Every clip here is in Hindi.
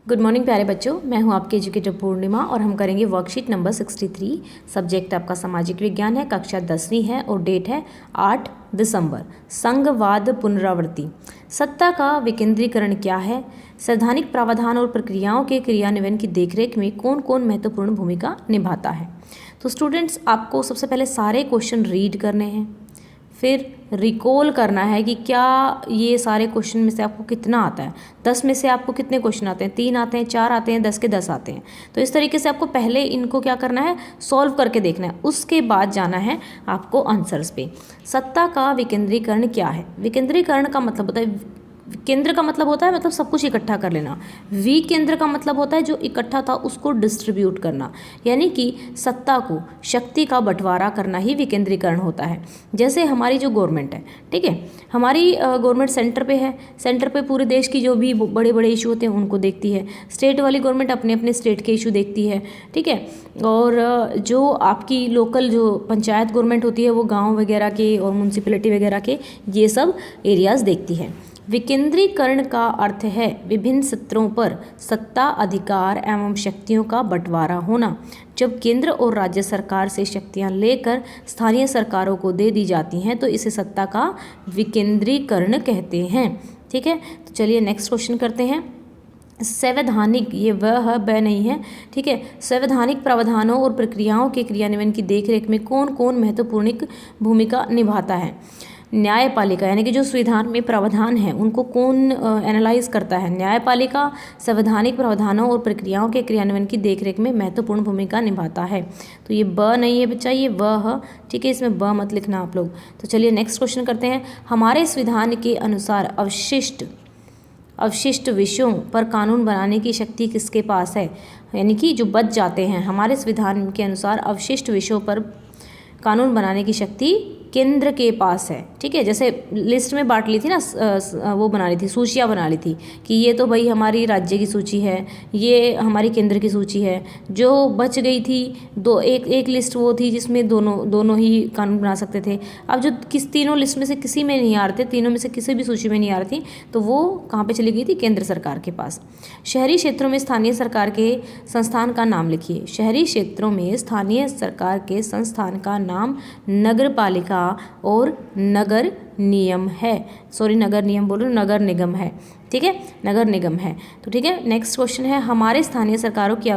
गुड मॉर्निंग प्यारे बच्चों, मैं हूं आपके एजुकेटर पूर्णिमा और हम करेंगे वर्कशीट नंबर 63। सब्जेक्ट आपका सामाजिक विज्ञान है, कक्षा 10वीं है और डेट है 8 दिसंबर। संघवाद पुनरावृत्ति। सत्ता का विकेंद्रीकरण क्या है? संवैधानिक प्रावधान और प्रक्रियाओं के क्रियान्वयन की देखरेख में कौन कौन महत्वपूर्ण भूमिका निभाता है? तो स्टूडेंट्स, आपको सबसे पहले सारे क्वेश्चन रीड करने हैं, फिर रिकॉल करना है कि क्या ये सारे क्वेश्चन में से आपको कितना आता है। 10 में से आपको कितने क्वेश्चन आते हैं? 3 आते हैं, 4 आते हैं, 10 के 10 आते हैं। तो इस तरीके से आपको पहले इनको क्या करना है, सॉल्व करके देखना है, उसके बाद जाना है आपको आंसर्स पे। सत्ता का विकेंद्रीकरण क्या है? विकेंद्रीकरण का मतलब होता है, केंद्र का मतलब होता है मतलब सब कुछ इकट्ठा कर लेना। विकेंद्र का मतलब होता है जो इकट्ठा था उसको डिस्ट्रीब्यूट करना, यानी कि सत्ता को, शक्ति का बंटवारा करना ही विकेंद्रीकरण होता है। जैसे हमारी जो गवर्नमेंट है, ठीक है, हमारी गवर्नमेंट सेंटर पे है, सेंटर पे पूरे देश की जो भी बड़े बड़े इशू होते हैं उनको देखती है। स्टेट वाली गवर्नमेंट अपने अपने स्टेट के इशू देखती है, ठीक है। और जो आपकी लोकल जो पंचायत गवर्नमेंट होती है वो गाँव वगैरह के और म्यूनसिपैलिटी वगैरह के ये सब एरियाज़ देखती है। विकेंद्रीकरण का अर्थ है विभिन्न स्तरों पर सत्ता, अधिकार एवं शक्तियों का बंटवारा होना। जब केंद्र और राज्य सरकार से शक्तियां लेकर स्थानीय सरकारों को दे दी जाती हैं तो इसे सत्ता का विकेंद्रीकरण कहते हैं, ठीक है। तो चलिए नेक्स्ट क्वेश्चन करते हैं। संवैधानिक, ये वह ब नहीं है, ठीक है। संवैधानिक प्रावधानों और प्रक्रियाओं के क्रियान्वयन की देखरेख में कौन कौन महत्वपूर्ण भूमिका निभाता है? न्यायपालिका, यानी कि जो संविधान में प्रावधान है उनको कौन एनालाइज करता है? न्यायपालिका संवैधानिक प्रावधानों और प्रक्रियाओं के क्रियान्वयन की देखरेख में महत्वपूर्ण भूमिका निभाता है। तो ये ब नहीं है बच्चा, ये वह, ठीक है, इसमें ब मत लिखना आप लोग। तो चलिए नेक्स्ट क्वेश्चन करते हैं। हमारे संविधान के अनुसार अवशिष्ट विषयों पर कानून बनाने की शक्ति किसके पास है? यानी कि जो बच जाते हैं, हमारे संविधान के अनुसार अवशिष्ट विषयों पर कानून बनाने की शक्ति केंद्र के पास है, ठीक है। जैसे लिस्ट में बांट ली थी ना, वो बना ली थी, सूचियाँ बना ली थी कि ये तो भाई हमारी राज्य की सूची है, ये हमारी केंद्र की सूची है। जो बच गई थी एक लिस्ट वो थी जिसमें दोनों ही कानून बना सकते थे। अब जो तीनों लिस्ट में से किसी में नहीं आ रहे थे, तीनों में से किसी भी सूची में नहीं आ रही थी, तो वो कहाँ पर चली गई थी? केंद्र सरकार के पास। शहरी क्षेत्रों में स्थानीय सरकार के संस्थान का नाम लिखिए। शहरी क्षेत्रों में स्थानीय सरकार के संस्थान का नाम नगर पालिका और नगर नियम है। सॉरी, नगर नियम बोल रही हूँ, नगर निगम है, ठीक है, नगर निगम है। तो ठीक है, नेक्स्ट क्वेश्चन है। हमें स्थानीय सरकारों की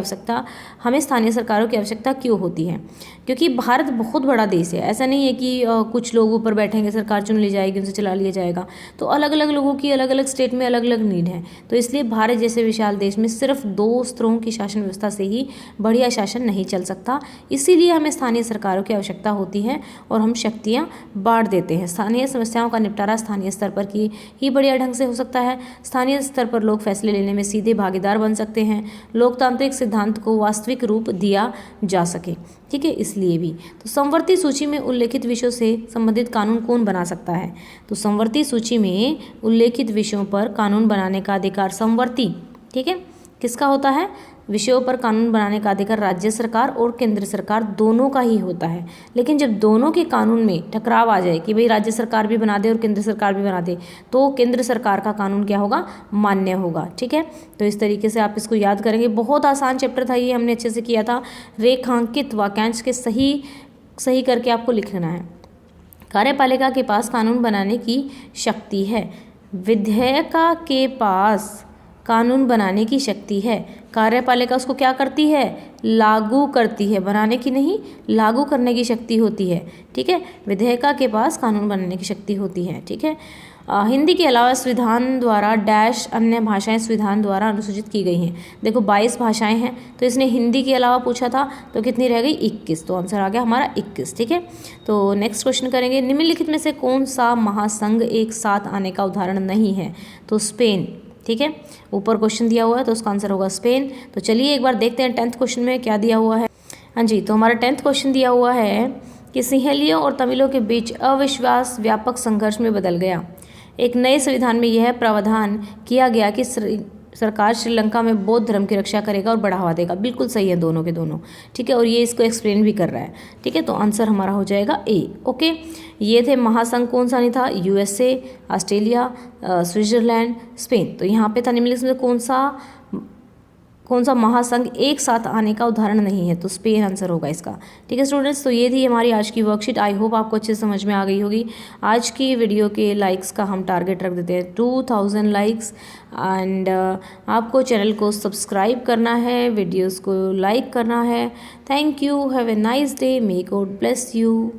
आवश्यकता क्यों होती है? क्योंकि भारत बहुत बड़ा देश है। ऐसा नहीं है कि कुछ लोग ऊपर बैठेंगे, सरकार चुन ली जाएगी, उनसे चला लिया जाएगा। तो अलग अलग लोगों की अलग अलग स्टेट में अलग अलग नीड है। तो इसलिए भारत जैसे विशाल देश में सिर्फ 2 स्तरों की शासन व्यवस्था से ही बढ़िया शासन नहीं चल सकता। इसीलिए हमें स्थानीय सरकारों की आवश्यकता होती है और हम शक्तियाँ बांट देते हैं। स्थानीय समस्याओं का निपटारा स्थानीय स्तर पर ही बढ़िया ढंग से हो सकता है। स्थानीय स्तर पर लोग फैसले लेने में सीधे भागीदार बन सकते हैं। लोकतांत्रिक सिद्धांत को वास्तविक रूप दिया जा सके, ठीक है, इसलिए भी। तो समवर्ती सूची में उल्लेखित विषयों से संबंधित कानून कौन बना सकता है? तो समवर्ती सूची में उल्लेखित विषयों पर कानून बनाने का अधिकार समवर्ती, ठीक है, किसका होता है? विषयों पर कानून बनाने का अधिकार राज्य सरकार और केंद्र सरकार दोनों का ही होता है। लेकिन जब दोनों के कानून में टकराव आ जाए कि भाई राज्य सरकार भी बना दे और केंद्र सरकार भी बना दे, तो केंद्र सरकार का कानून क्या होगा? मान्य होगा, ठीक है। तो इस तरीके से आप इसको याद करेंगे। बहुत आसान चैप्टर था ये, हमने अच्छे से किया था। रेखांकित वाक्यांश के सही करके आपको लिखना है। कार्यपालिका के पास कानून बनाने की शक्ति है। विधेयिका के पास कानून बनाने की शक्ति है। कार्यपालिका उसको क्या करती है? लागू करती है, बनाने की नहीं, लागू करने की शक्ति होती है, ठीक है। विधेयिका के पास कानून बनाने की शक्ति होती है, ठीक है। हिंदी के अलावा संविधान द्वारा डैश अन्य भाषाएं संविधान द्वारा अनुसूचित की गई हैं। देखो 22 भाषाएं हैं, तो इसने हिंदी के अलावा पूछा था, तो कितनी रह गई? 21। तो आंसर आ गया हमारा 21, ठीक है। तो नेक्स्ट क्वेश्चन करेंगे। निम्नलिखित में से कौन सा महासंघ एक साथ आने का उदाहरण नहीं है? तो स्पेन, ठीक है, ऊपर क्वेश्चन दिया हुआ है तो उसका आंसर होगा स्पेन। तो चलिए एक बार देखते हैं 10th क्वेश्चन में क्या दिया हुआ है। हाँ जी, तो हमारा 10th क्वेश्चन दिया हुआ है कि सिंहलियों और तमिलों के बीच अविश्वास व्यापक संघर्ष में बदल गया। एक नए संविधान में यह प्रावधान किया गया कि सरकार श्रीलंका में बौद्ध धर्म की रक्षा करेगा और बढ़ावा देगा। बिल्कुल सही है दोनों के दोनों, ठीक है, और ये इसको एक्सप्लेन भी कर रहा है, ठीक है। तो आंसर हमारा हो जाएगा ए, ओके। ये थे महासंघ, कौन सा नहीं था? USA, Australia, Switzerland, Spain. तो यहाँ पे था निम्नलिखित में कौन सा कौन सा महासंघ एक साथ आने का उदाहरण नहीं है, तो स्पेन आंसर होगा इसका। ठीक है स्टूडेंट्स, तो ये थी हमारी आज की वर्कशीट। आई होप आपको अच्छे से समझ में आ गई होगी। आज की वीडियो के लाइक्स का हम टारगेट रख देते हैं 2000 लाइक्स। एंड आपको चैनल को सब्सक्राइब करना है, वीडियोज़ को लाइक करना है। Thank you, have a nice day, may God bless you.